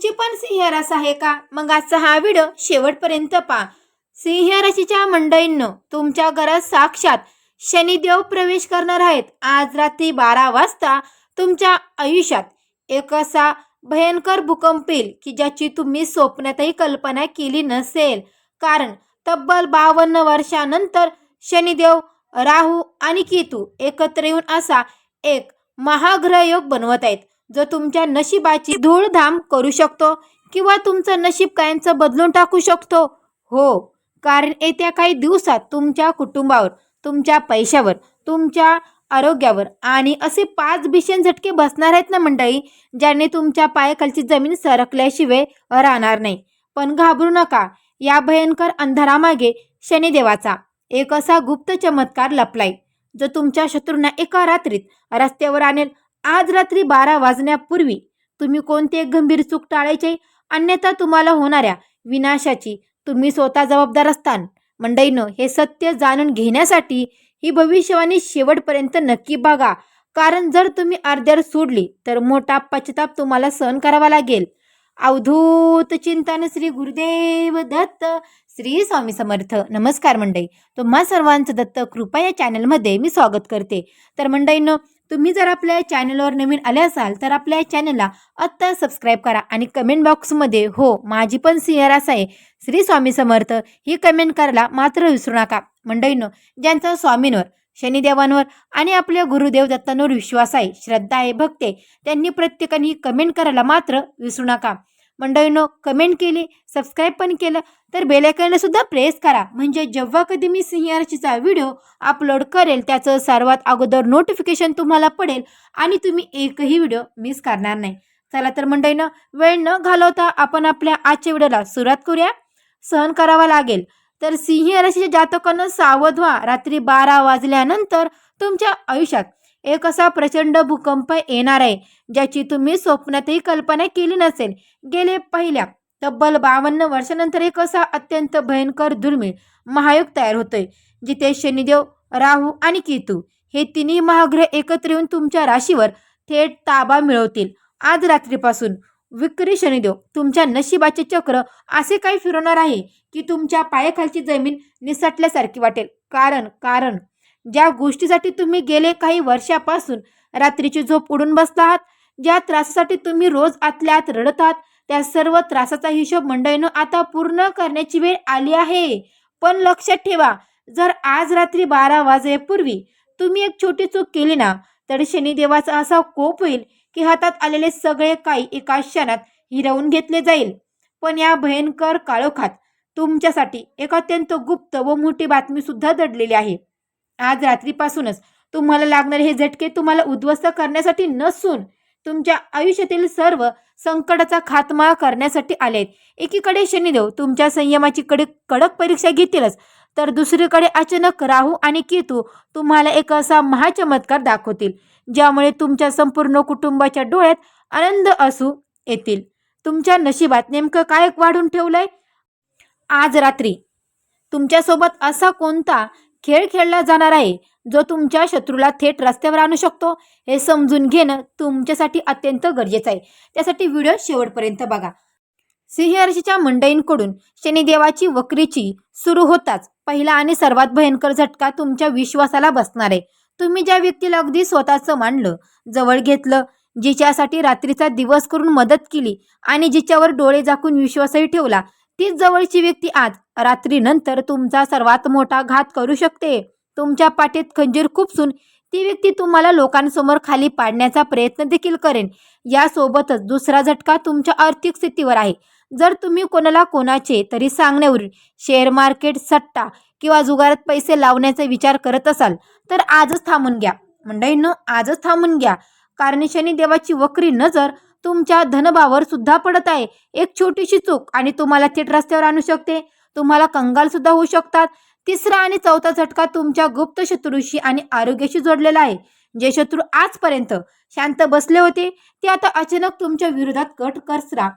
तुमची पण सिंह रास आहे का? मग आजचा हा व्हिडिओ शेवटपर्यंत पहा. सिंह राशीच्या मंडळींनो, तुमच्या घरात साक्षात शनिदेव प्रवेश करणार आहेत. आज रात्री 12 वाजता तुमच्या आयुष्यात एक असा भयंकर भूकंप येईल की ज्याची तुम्ही स्वप्नातही कल्पना केली नसेल. कारण तब्बल 52 वर्षानंतर शनिदेव, राहू आणि केतू एकत्र येऊन असा एक महाग्रह योग बनवत आहेत, जो तुमच्या नशिबाची धूळधाम करू शकतो किंवा तुमचं नशीब कायमचं बदलून टाकू शकतो. हो, कारण येत्या काही दिवसात तुमच्या कुटुंबावर, तुमच्या पैशावर, तुमच्या आरोग्यावर आणि असे 5 भीषण झटके बसणार आहेत ना मंडळी, ज्याने तुमच्या पायाखालची जमीन सरकल्याशिवाय राहणार नाही. पण घाबरू नका. या भयंकर अंधारामागे शनिदेवाचा एक असा गुप्त चमत्कार लपलाय, जो तुमच्या शत्रूंना एका रात्रीत रस्त्यावर आणेल. आज रात्री 12 वाजण्यापूर्वी तुम्ही कोणती एक गंभीर चूक टाळायची, अन्यथा तुम्हाला होणाऱ्या विनाशाची तुम्ही स्वतः जबाबदार असताल. मंडळींनो, हे सत्य जाणून घेण्यासाठी ही भविष्यवाणी शेवटपर्यंत नक्की बघा. कारण जर तुम्ही अर्ध्यावर सोडली तर मोठा पश्चाताप तुम्हाला सहन करावा लागेल. अवधूत चिंतन श्री गुरुदेव दत्त. श्री स्वामी समर्थ. नमस्कार मंडळी, तुम्हा सर्वांचं दत्त कृपा या चॅनलमध्ये मी स्वागत करते. तर मंडळींनो, तुम्ही जर आपल्या चॅनलवर नवीन आले असाल तर आपल्या चॅनलला आत्ता सबस्क्राईब करा आणि कमेंट बॉक्समध्ये हो माझी पण सिंह रास आहे श्री स्वामी समर्थ ही कमेंट करायला मात्र विसरू नका. मंडळींनो, ज्यांचा स्वामींवर, शनिदेवांवर आणि आपल्या गुरुदेव दत्तांवर विश्वास आहे, श्रद्धा आहे, भक्ती आहे, त्यांनी प्रत्येकाने ही कमेंट करायला मात्र विसरू नका. मंडळींनो, कमेंट केली, सबस्क्राईब पण केलं तर बेल आयकॉनला सुद्धा प्रेस करा, म्हणजे जेव्हा कधी मी सिंह राशीचा व्हिडिओ अपलोड करेल त्याचं सर्वात अगोदर नोटिफिकेशन तुम्हाला पडेल आणि तुम्ही एकही व्हिडिओ मिस करणार नाही. चला तर मंडळींनो, वेळ न घालवता आपण आपल्या आजच्या व्हिडिओला सुरुवात करूया. सहन करावा लागेल तर सिंह राशीच्या जातकांना सावध व्हा. रात्री 12 वाजल्यानंतर तुमच्या आयुष्यात एक असा प्रचंड भूकंप येणार आहे, ज्याची तुम्ही स्वप्नातही कल्पना केली नसेल. गेले पहिल्या तब्बल 52 वर्षानंतर एक असा अत्यंत भयंकर दुर्मिळ महायोग तयार होतोय, जिथे शनिदेव, राहू आणि केतू हे तिन्ही महाग्रह एकत्र येऊन तुमच्या राशीवर थेट ताबा मिळवतील. आज रात्रीपासून विक्री शनिदेव तुमच्या नशिबाचे चक्र असे काही फिरवणार आहे की तुमच्या पायाखालची जमीन निसटल्यासारखी वाटेल. कारण ज्या गोष्टीसाठी तुम्ही गेले काही वर्षापासून रात्रीची झोप उडून बसला आहात, ज्या त्रासासाठी तुम्ही रोज आतल्या आत रडत आहात, त्या सर्व त्रासाचा हिशोब मंडळींनो आता पूर्ण करण्याची वेळ आली आहे. पण लक्षात ठेवा, जर आज रात्री 12 वाजेपूर्वी तुम्ही एक छोटी चूक केली ना, तर शनिदेवाचा असा कोप होईल की हातात आलेले सगळे काही एका क्षणात हिरावून घेतले जाईल. पण या भयंकर काळोखात तुमच्यासाठी एक अत्यंत गुप्त व मोठी बातमी सुद्धा दडलेली आहे. आज रात्रीपासूनच तुम्हाला लागणारे हे झटके तुम्हाला उद्ध्वस्त करण्यासाठी नसून तुमच्या आयुष्यातील सर्व संकटाचा खात्मा करण्यासाठी आलेत. एकीकडे शनिदेव तुमच्या संयमाची कडक परीक्षा घेतीलच, तर दुसरीकडे अचानक राहू आणि केतू तुम्हाला एक असा महाचमत्कार दाखवतील, ज्यामुळे तुमच्या संपूर्ण कुटुंबाच्या डोळ्यात आनंद असू येतील. तुमच्या नशिबात नेमकं काय वाढून ठेवलंय? आज रात्री तुमच्यासोबत असा कोणता खेळ खेळला जाणार आहे जो तुमच्या शत्रूला थेट रस्त्यावर आणू शकतो, हे समजून घेणं तुमच्यासाठी अत्यंत गरजेचं आहे. त्यासाठी व्हिडिओ शेवटपर्यंत बघा. सिंह राशीच्या मंडळींकडून शनिदेवाची वक्रीची सुरू होताच पहिला आणि सर्वात भयंकर झटका तुमच्या विश्वासाला बसणार आहे. तुम्ही ज्या व्यक्तीला अगदी स्वतःचं मानलं, जवळ घेतलं, जिच्यासाठी रात्रीचा दिवस करून मदत केली आणि जिच्यावर डोळे झाकून विश्वासही ठेवला, तीच जवळची व्यक्ती आज रात्रीनंतर तुमचा सर्वात मोठा घात करू शकते. तुमच्या पाठीत खंजीर खुपसून ती व्यक्ती तुम्हाला लोकांसमोर खाली पाडण्याचा प्रयत्न देखील करेन. यासोबतच दुसरा झटका तुमच्या आर्थिक स्थितीवर आहे. जर तुम्ही कोणाचे तरी सांगण्यावरून शेअर मार्केट, सट्टा किंवा जुगारात पैसे लावण्याचा विचार करत असाल तर आजच थांबून घ्या. मंडळींनो, आजच थांबून घ्या. कारण शनिदेवाची वक्री नजर तुमच्या धनभावावर सुद्धा पडत आहे. एक छोटीशी चूक आणि तुम्हाला थेट रस्त्यावर आणू शकते. तुम्हाला कंगाल सुद्धा होऊ शकतात. तिसरा आणि चौथा झटका तुमच्या गुप्त शत्रूशी आणि आरोग्याशी जोडलेला आहे. जे शत्रू आजपर्यंत शांत बसले होते ते आता अचानक तुमच्या विरोधात कट कसरा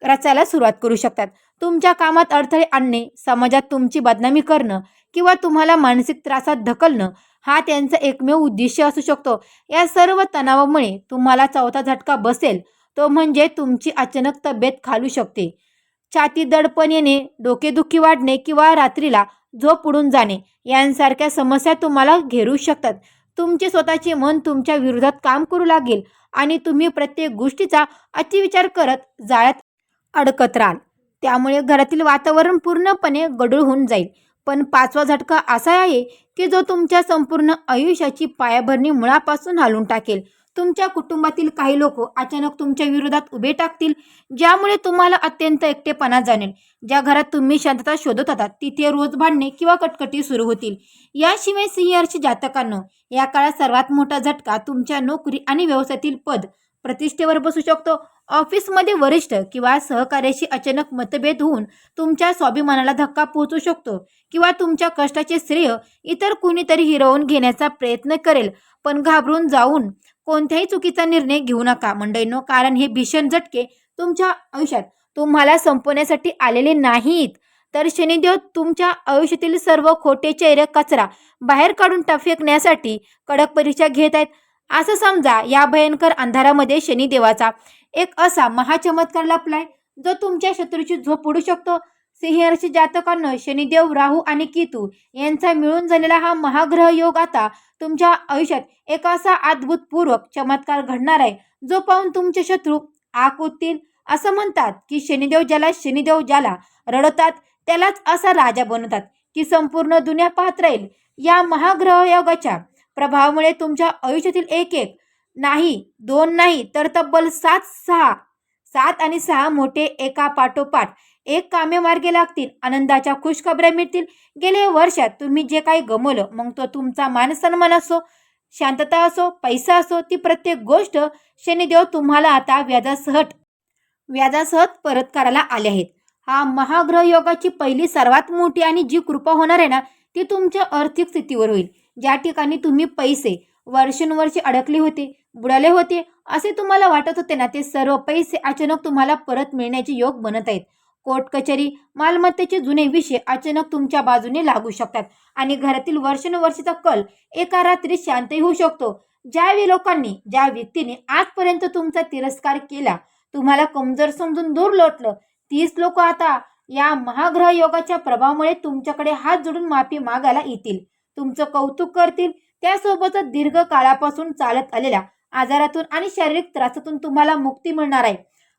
रचायला सुरुवात करू शकतात. तुमच्या कामात अडथळे आणणे, समाजात तुमची बदनामी करणं किंवा तुम्हाला मानसिक त्रासात ढकलणं हा त्यांचा एकमेव उद्देश असू शकतो. या सर्व तणावामुळे तुम्हाला चौथा झटका बसेल तो म्हणजे तुमची अचानक तब्येत खालू शकते. छातीत दडपण येणे, डोकेदुखी वाढणे किंवा रात्रीला झोप उडून जाणे यांसारख्या समस्या तुम्हाला घेरू शकतात. तुमचे स्वतःचे मन तुमच्या विरोधात काम करू लागेल आणि तुम्ही प्रत्येक गोष्टीचा अतिविचार करत जाळ्यात अडकत राहाल. त्यामुळे घरातील वातावरण पूर्णपणे गढूळ होऊन जाईल. पण 5वा झटका असा आहे की जो तुमच्या संपूर्ण आयुष्याची पायाभरणी मुळापासून हालून टाकेल. तुमच्या कुटुंबातील काही लोक अचानक तुमच्या विरोधात उभे टाकतील, ज्यामुळे तुम्हाला अत्यंत एकटेपणा जाणेल. ज्या घरात तुम्ही शांतता शोधत होता तिथे रोज भांडणे किंवा कटकटी सुरू होतील. याशिवाय सिंह राशी जातकांनो, या काळात सर्वात मोठा झटका तुमच्या नोकरी आणि व्यवसायातील पद प्रतिष्ठेवर बसू शकतो. ऑफिसमध्ये वरिष्ठ किंवा सहकार्याशी अचानक मतभेद होऊन तुमच्या स्वाभिमानाला धक्का पोहोचू शकतो किंवा तुमच्या कष्टाचे श्रेय इतर कुणीतरी हिरावून घेण्याचा प्रयत्न करेल. पण घाबरून जाऊन कोणत्याही चुकीचा निर्णय घेऊ नका मंडळींनो, कारण हे भीषण झटके तुमच्या आयुष्यात तुम्हाला संपवण्यासाठी आलेले नाहीत, तर शनिदेव तुमच्या आयुष्यातील सर्व खोटे चेहरे कचरा बाहेर काढून फेकण्यासाठी कडक परीक्षा घेत आहेत. असं समजा, या भयंकर अंधारामध्ये शनिदेवाचा एक असा महाचमत्कार लपलाय जो तुमच्या शत्रूची झोप उडू शकतो. सिंह राशी जातकांना शनिदेव, राहू आणि केतू यांचा मिळून झालेला हा महाग्रह योग आता तुमच्या आयुष्यात एक असा अद्भुतपूर्वक चमत्कार घडणार आहे जो पाहून तुमचे शत्रू आग ओततील. असं म्हणतात की शनिदेव ज्याला रडवतात त्यालाच असा राजा बनवतात की संपूर्ण दुनिया पाहत राहील. या महाग्रह योगाच्या प्रभावामुळे तुमच्या आयुष्यातील एक नाही, 2 नाही, तर तब्बल 7 आणि 6 मोठे एका पाठोपाठ एक कामे मार्गी लागतील. आनंदाच्या खुशखबऱ्या मिळतील. गेल्या वर्षात तुम्ही जे काही गमवलं, मग तो तुमचा मानसन्मान असो, शांतता असो, पैसा असो, ती प्रत्येक गोष्ट शनिदेव तुम्हाला आता व्याजासह परत करायला आले आहेत. हा महाग्रह योगाची पहिली सर्वात मोठी आणि जी कृपा होणार आहे ना, ती तुमच्या आर्थिक स्थितीवर होईल. ज्या ठिकाणी तुम्ही पैसे वर्षानुवर्षे अडकले होते, बुडाले होते असे तुम्हाला वाटत होते ना, ते सर्व पैसे अचानक तुम्हाला परत मिळण्याचे योग बनत आहेत. कोर्ट कचेरी, मालमत्तेचे जुने विषय अचानक तुमच्या बाजूने लागू शकतात आणि घरातील वर्षानुवर्षीचा कल एका रात्रीत शांतही होऊ शकतो. ज्या व्यक्तीने आजपर्यंत तुमचा तिरस्कार केला, तुम्हाला कमजोर समजून दूर लोटलं, तीच लोक आता या महाग्रह योगाच्या प्रभावामुळे तुमच्याकडे हात जोडून माफी मागायला येतील, तुमचं कौतुक करतील. त्यासोबतच दीर्घ काळापासून चालत आलेल्या आजारातून आणि शारीरिक त्रासातून तुम्हाला मुक्ती मिळणार आहे.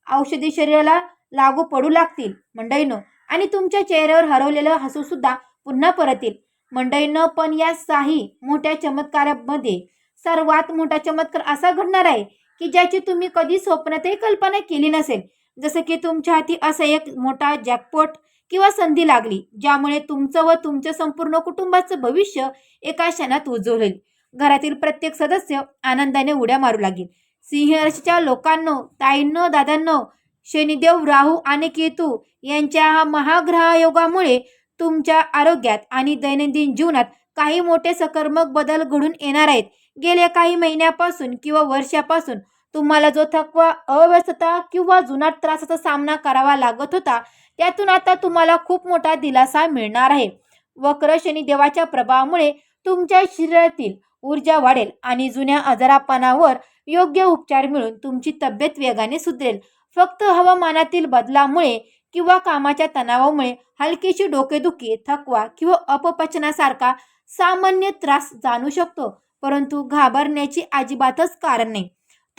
औषधी शरीराला लागू पडू लागतील मंडळींनो, आणि तुमच्या चेहऱ्यावर हरवलेलं हसू सुद्धा पुन्हा परत येईल मंडळींनो. पण या 6 मोठ्या चमत्कारामध्ये सर्वात मोठा चमत्कार असा घडणार आहे की ज्याची तुम्ही कधी स्वप्नातही कल्पना केली नसेल. जसं की तुमच्या हाती असा एक मोठा जॅकपॉट किंवा संधी लागली, ज्यामुळे तुमचं व तुमच्या संपूर्ण कुटुंबाचं भविष्य एका क्षणात उज्ज्वल होईल. घरातील प्रत्येक सदस्य आनंदाने उड्या मारू लागेल. सिंह राशीच्या लोकांनो, ताईंनो, दादांनो, शनिदेव, राहू आणि केतू यांच्या हा महाग्रह योगामुळे तुमच्या आरोग्यात आणि दैनंदिन जीवनात काही मोठे सकारात्मक बदल घडून येणार आहेत. गेल्या काही महिन्यापासून किंवा वर्षापासून तुम्हाला जो थकवा, अव्यस्तता किंवा जुनाट त्रासाचा सामना करावा लागत होता, त्यातून आता तुम्हाला खूप मोठा दिलासा मिळणार आहे. वक्र शनिदेवाच्या प्रभावामुळे तुमच्या शरीरातील ऊर्जा वाढेल आणि जुन्या आजारापणावर योग्य उपचार मिळून तुमची तब्येत वेगाने सुधरेल. फक्त हवामानातील बदलामुळे किंवा कामाच्या तणावामुळे हलकीशी डोकेदुखी, थकवा किंवा अपपचनासारखा सामान्य त्रास जाणू शकतो, परंतु घाबरण्याची अजिबातच कारण नाही.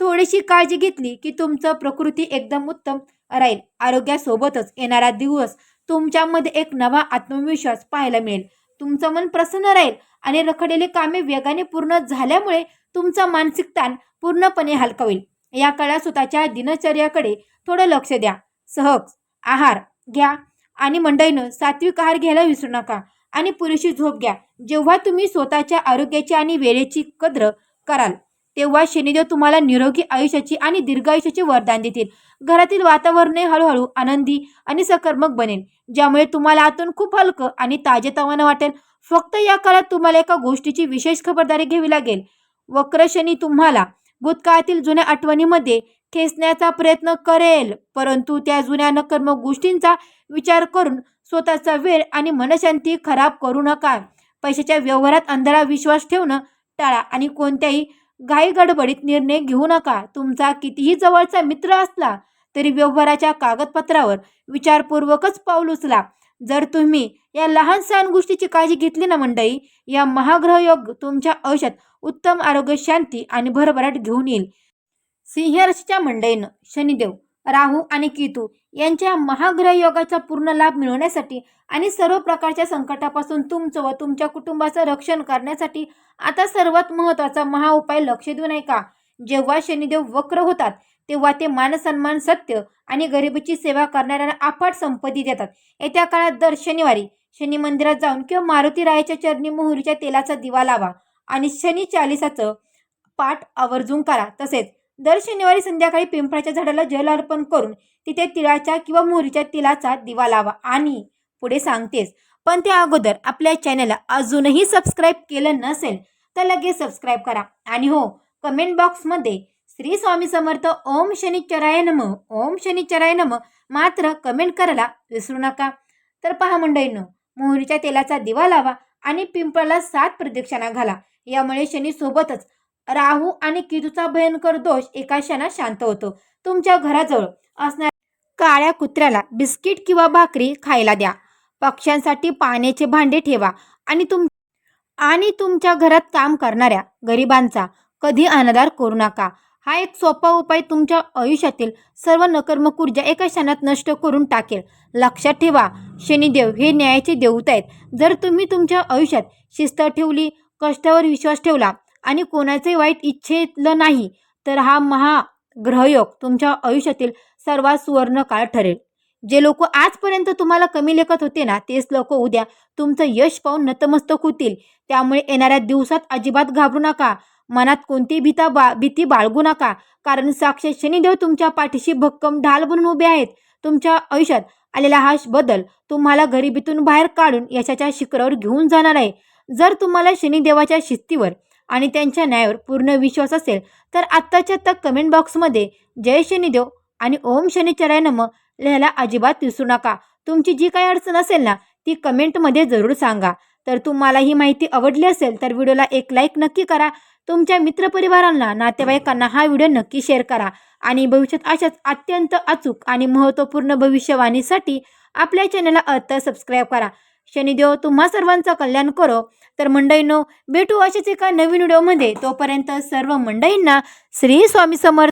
थोडीशी काळजी घेतली की तुमचं प्रकृती एकदम उत्तम राहील. आरोग्यासोबतच येणारा दिवस तुमच्यामध्ये एक नवा आत्मविश्वास पाहायला मिळेल. तुमचं मन प्रसन्न राहील आणि रखडलेली कामे वेगाने पूर्ण झाल्यामुळे तुमचा मानसिक ताण पूर्णपणे हलका होईल. या काळात स्वतःच्या दिनचर्याकडे थोडं लक्ष द्या. सहज आहार घ्या आणि मंडळीनं सात्विक आहार घ्यायला विसरू नका आणि पुरेशी झोप घ्या. जेव्हा तुम्ही स्वतःच्या आरोग्याची आणि वेळेची कद्र कराल, तेव्हा शनिदेव तुम्हाला निरोगी आयुष्याची आणि दीर्घायुष्याचे वरदान देतील. घरातील वातावरण हळूहळू आनंदी आणि सकारात्मक बनेल, ज्यामुळे तुम्हाला आतून खूप हलकं आणि ताजेतवानं वाटेल. फक्त या काळात तुम्हाला एका गोष्टीची विशेष खबरदारी घ्यावी लागेल. वक्र शनी तुम्हाला भूतकाळातील जुन्या आठवणीमध्ये खेचण्याचा प्रयत्न करेल, परंतु त्या जुन्या नकारात्मक गोष्टींचा विचार करून स्वतःचा वेळ आणि मनशांती खराब करू नका. पैशाच्या व्यवहारात अंधळा विश्वास ठेवणं टाळा आणि कोणत्याही घाई गडबडीत निर्णय घेऊ नका. तुमचा कितीही जवळचा मित्र असला तरी व्यवहाराच्या कागदपत्रावर विचारपूर्वकच पाऊल उचला. जर तुम्ही या लहान सहान गोष्टीची काळजी घेतली ना मंडळी, या महाग्रह योग तुमच्या आयुष्यात उत्तम आरोग्य, शांती आणि भरभराट घेऊन येईल. सिंह राशीच्या मंडळींनो, शनिदेव, राहू आणि केतू यांच्या महाग्रह योगाचा पूर्ण लाभ मिळवण्यासाठी आणि सर्व प्रकारच्या संकटापासून तुमचं व तुमच्या कुटुंबाचं रक्षण करण्यासाठी आता सर्वात महत्त्वाचा महाउपाय लक्ष देऊ नये का. जेव्हा शनिदेव वक्र होतात तेव्हा ते मानसन्मान, सत्य आणि गरिबीची सेवा करणाऱ्यांना अफाट संपत्ती देतात. येत्या काळात दर शनिवारी शनी मंदिरात जाऊन किंवा मारुती रायाच्या चरणी मोहरीच्या तेलाचा दिवा लावा आणि शनी चालिसाचं पाठ आवर्जून करा. तसेच दर शनिवारी संध्याकाळी पिंपळाच्या झाडाला जल अर्पण करून तिथे तिळाच्या किंवा मोहरीच्या तेलाचा दिवा लावा. आणि पुढे सांगतेस, पण त्या अगोदर आपल्या चॅनलला अजूनही सबस्क्राईब केलं नसेल तर लगेच सबस्क्राईब करा. आणि हो, कमेंट बॉक्समध्ये श्री स्वामी समर्थ ओम शनिश्चराय नमः, ओम शनिश्चराय नमः मात्र कमेंट करायला विसरू नका. तर पहा मंडळींनो, मोहरीच्या तेलाचा दिवा लावा आणि पिंपळाला 7 प्रदक्षिणा घाला. यामुळे शनी सोबतच राहू आणि केतूचा भयंकर दोष एका क्षणात शांत होतो. तुमच्या घराजवळ असणाऱ्या काळ्या कुत्र्याला बिस्किट किंवा भाकरी खायला द्या. पक्ष्यांसाठी पाण्याचे भांडे ठेवा आणि तुमच्या घरात काम करणाऱ्या गरिबांचा कधी अनादर करू नका. हा एक सोपा उपाय तुमच्या आयुष्यातील सर्व नकारात्मक ऊर्जा एका क्षणात नष्ट करून टाकेल. लक्षात ठेवा, शनिदेव हे न्यायाचे देवता आहेत. जर तुम्ही तुमच्या आयुष्यात शिस्त ठेवली, कष्टावर विश्वास ठेवला आणि कोणाचे वाईट इच्छेतलं नाही तर हा महाग्रहयोग तुमच्या आयुष्यातील सर्वात सुवर्ण काळ ठरेल. जे लोक आजपर्यंत तुम्हाला कमी लेखत होते ना, तेच लोक उद्या तुमचं यश पाहून नतमस्तक होतील. त्यामुळे येणाऱ्या दिवसात अजिबात घाबरू नका. मनात कोणती भीती बाळगू नका, कारण साक्षात शनिदेव तुमच्या पाठीशी भक्कम ढाल बनून उभे आहेत. तुमच्या आयुष्यात आलेला हा बदल तुम्हाला गरिबीतून बाहेर काढून यशाच्या शिखरावर घेऊन जाणार आहे. जर तुम्हाला शनिदेवाच्या शिस्तीवर आणि त्यांच्या न्यायावर पूर्ण विश्वास असेल तर आत्ताच्या आत्ता कमेंट बॉक्समध्ये जय शनिदेव आणि ओम शनिश्चराय नमः लिहायला अजिबात विसरू नका. तुमची जी काही अडचण असेल ना, ती कमेंटमध्ये जरूर सांगा. तर तुम्हाला ही माहिती आवडली असेल तर व्हिडिओला एक लाईक नक्की करा. तुमच्या मित्रपरिवारांना, नातेवाईकांना हा व्हिडिओ नक्की शेअर करा. आणि भविष्यात अशाच अत्यंत अचूक आणि महत्त्वपूर्ण भविष्यवाणीसाठी आपल्या चॅनलला आता सबस्क्राईब करा. शनिदेव तुम्हा सर्वांचं कल्याण करो. तर मंडळींनो, भेटू अशाच एका नवीन व्हिडिओमध्ये. तोपर्यंत सर्व मंडळींना श्री स्वामी समर्थ.